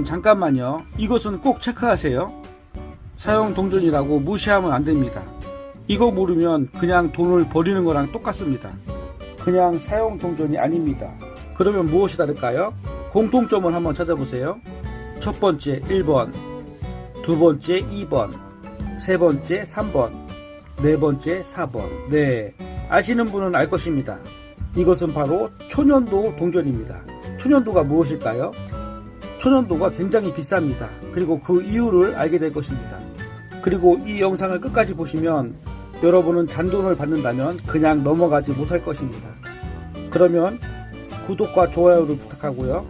잠깐만요. 이것은 꼭 체크하세요. 사용 동전이라고 무시하면 안 됩니다. 이거 모르면 그냥 돈을 버리는 거랑 똑같습니다. 그냥 사용 동전이 아닙니다. 그러면 무엇이 다를까요? 공통점을 한번 찾아보세요. 첫 번째 1번, 두 번째 2번, 세 번째 3번, 네 번째 4번. 네, 아시는 분은 알 것입니다. 이것은 바로 초년도 동전입니다. 초년도가 무엇일까요? 초년도가 굉장히 비쌉니다. 그리고 그 이유를 알게 될 것입니다. 그리고 이 영상을 끝까지 보시면 여러분은 잔돈을 받는다면 그냥 넘어가지 못할 것입니다. 그러면 구독과 좋아요를 부탁하고요.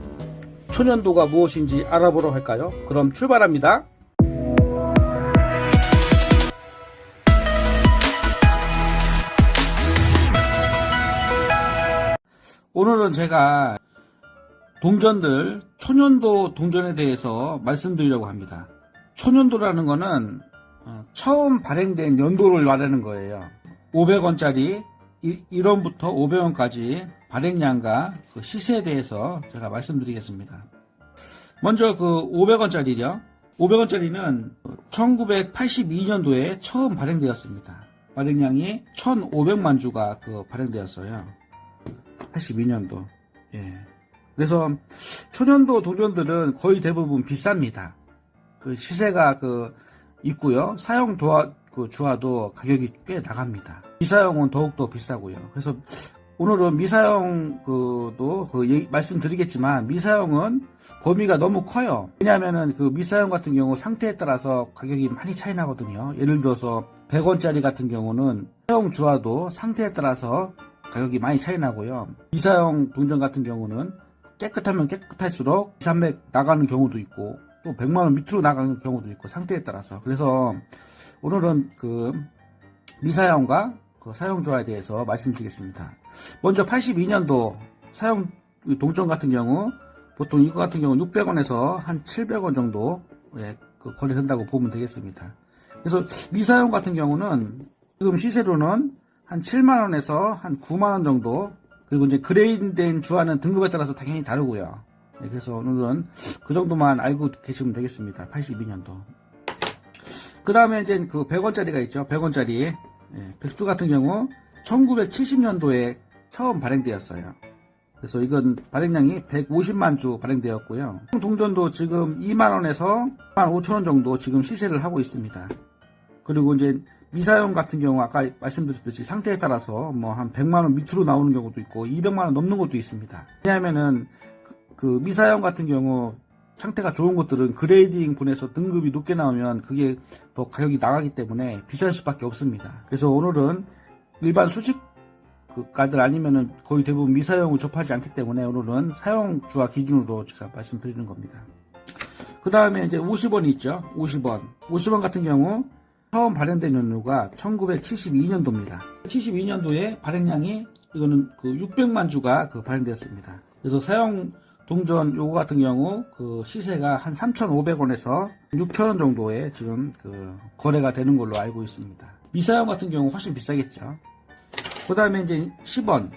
초년도가 무엇인지 알아보러 할까요? 그럼 출발합니다. 오늘은 제가 동전들, 초년도 동전에 대해서 말씀드리려고 합니다. 초년도라는 거는 처음 발행된 연도를 말하는 거예요. 500원짜리 1원부터 500원까지 발행량과 그 시세에 대해서 제가 말씀드리겠습니다. 먼저 그 500원짜리요. 500원짜리는 1982년도에 처음 발행되었습니다. 발행량이 1,500만 주가 발행되었어요. 82년도. 예. 그래서 초년도 동전들은 거의 대부분 비쌉니다. 그 시세가 있고요. 사용 주화도 가격이 꽤 나갑니다. 미사용은 더욱더 비싸고요. 그래서 오늘은 미사용도 말씀드리겠지만 미사용은 범위가 너무 커요. 왜냐하면은 미사용 같은 경우 상태에 따라서 가격이 많이 차이 나거든요. 예를 들어서 100원짜리 같은 경우는 사용 주화도 상태에 따라서 가격이 많이 차이 나고요. 미사용 동전 같은 경우는 깨끗하면 깨끗할수록 2, 300 나가는 경우도 있고 또 100만원 밑으로 나가는 경우도 있고 상태에 따라서. 그래서 오늘은 미사용과 사용 주화에 대해서 말씀드리겠습니다. 먼저 82년도 사용 동전 같은 경우 보통 이거 같은 경우 600원에서 한 700원 정도 거래된다고 보면 되겠습니다. 그래서 미사용 같은 경우는 지금 시세로는 한 7만원에서 한 9만원 정도, 그리고 이제 그레이드된 주화는 등급에 따라서 당연히 다르고요. 그래서 오늘은 그 정도만 알고 계시면 되겠습니다. 82년도. 그 다음에 이제 100원짜리가 있죠. 100원짜리. 백주 같은 경우 1970년도에 처음 발행되었어요. 그래서 이건 발행량이 150만 주 발행되었고요. 동전도 지금 2만원에서 15,000원 정도 지금 시세를 하고 있습니다. 그리고 이제 미사용 같은 경우 아까 말씀드렸듯이 상태에 따라서 한 100만원 밑으로 나오는 경우도 있고 200만원 넘는 것도 있습니다. 왜냐하면은 미사용 같은 경우 상태가 좋은 것들은 그레이딩 분에서 등급이 높게 나오면 그게 더 가격이 나가기 때문에 비쌀 수밖에 없습니다. 그래서 오늘은 일반 수집가들 아니면은 거의 대부분 미사용을 접하지 않기 때문에 오늘은 사용 주화 기준으로 제가 말씀드리는 겁니다. 그 다음에 이제 50원이 있죠. 50원 같은 경우 처음 발행된 연도가 1972년도입니다. 72년도에 발행량이 이거는 600만 주가 발행되었습니다. 그래서 사용 동전 요거 같은 경우 시세가 한 3,500원에서 6,000원 정도에 지금 거래가 되는 걸로 알고 있습니다. 미사용 같은 경우 훨씬 비싸겠죠. 그 다음에 이제 10원.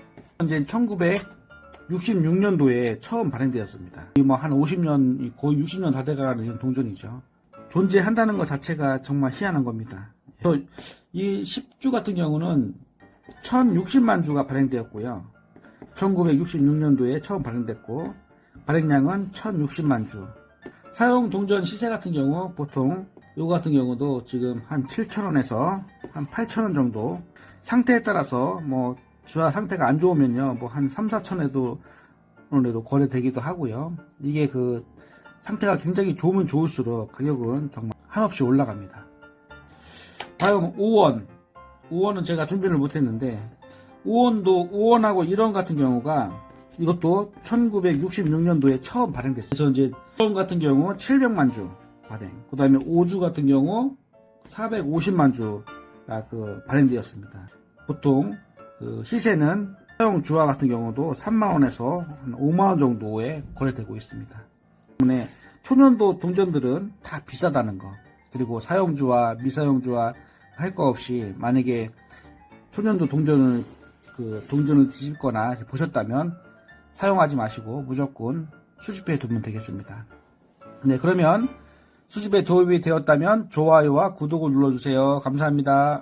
이제 1966년도에 처음 발행되었습니다. 한 50년, 거의 60년 다 돼가는 동전이죠. 존재한다는 것 자체가 정말 희한한 겁니다. 그래서 이 10주 같은 경우는 1060만 주가 발행되었고요. 1966년도에 처음 발행됐고 발행량은 1060만 주. 사용 동전 시세 같은 경우 보통 요거 같은 경우도 지금 한 7,000원에서 한 8,000원 정도. 상태에 따라서 주화 상태가 안 좋으면요 한 3, 4천에도 거래되기도 하고요. 이게 상태가 굉장히 좋으면 좋을수록 가격은 정말 한없이 올라갑니다. 다음 5원. 5원은 제가 준비를 못했는데 5원하고 1원 같은 경우가 이것도 1966년도에 처음 발행됐어요. 그래서 이제 1원 같은 경우 700만 주 발행. 그 다음에 5주 같은 경우 450만 주가 발행되었습니다. 보통 시세는 사용 주화 같은 경우도 3만원에서 한 5만원 정도에 거래되고 있습니다. 때문에 초년도 동전들은 다 비싸다는 거, 그리고 사용주와 미사용주와 할 거 없이 만약에 초년도 동전을 뒤집거나 보셨다면 사용하지 마시고 무조건 수집해 두면 되겠습니다. 네, 그러면 수집에 도움이 되었다면 좋아요와 구독을 눌러주세요. 감사합니다.